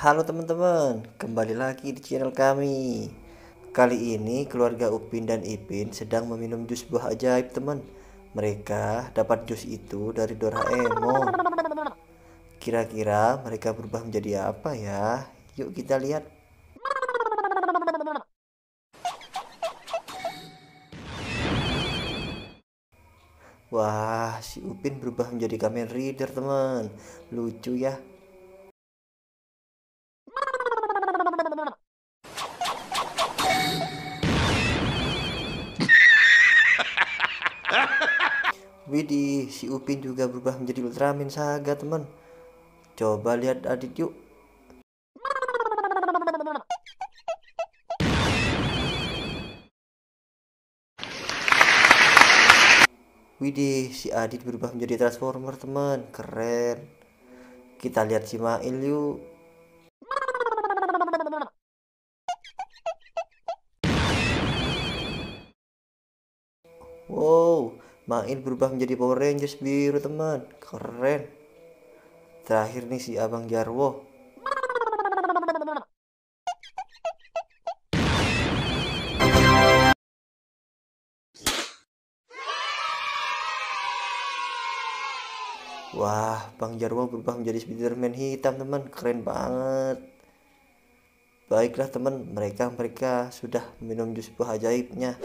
Halo teman-teman, kembali lagi di channel kami. Kali ini keluarga Upin dan Ipin sedang meminum jus buah ajaib teman. Mereka dapat jus itu dari Doraemon. Kira-kira mereka berubah menjadi apa ya? Yuk kita lihat. Wah, si Upin berubah menjadi Kamen Rider teman. Lucu ya. Widih, si Upin juga berubah menjadi Ultraman Saga teman. Coba lihat Adit yuk. Widih, si Adit berubah menjadi Transformer teman. Keren. Kita lihat si Mail yuk. Wow, Mail berubah menjadi Power Rangers biru teman. Keren. Terakhir nih si Abang Jarwo. Wah, Bang Jarwo berubah menjadi Spiderman hitam teman. Keren banget. Baiklah teman, mereka sudah minum jus buah ajaibnya.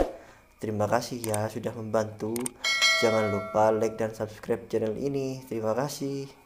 Terima kasih ya sudah membantu. Jangan lupa like dan subscribe channel ini. Terima kasih.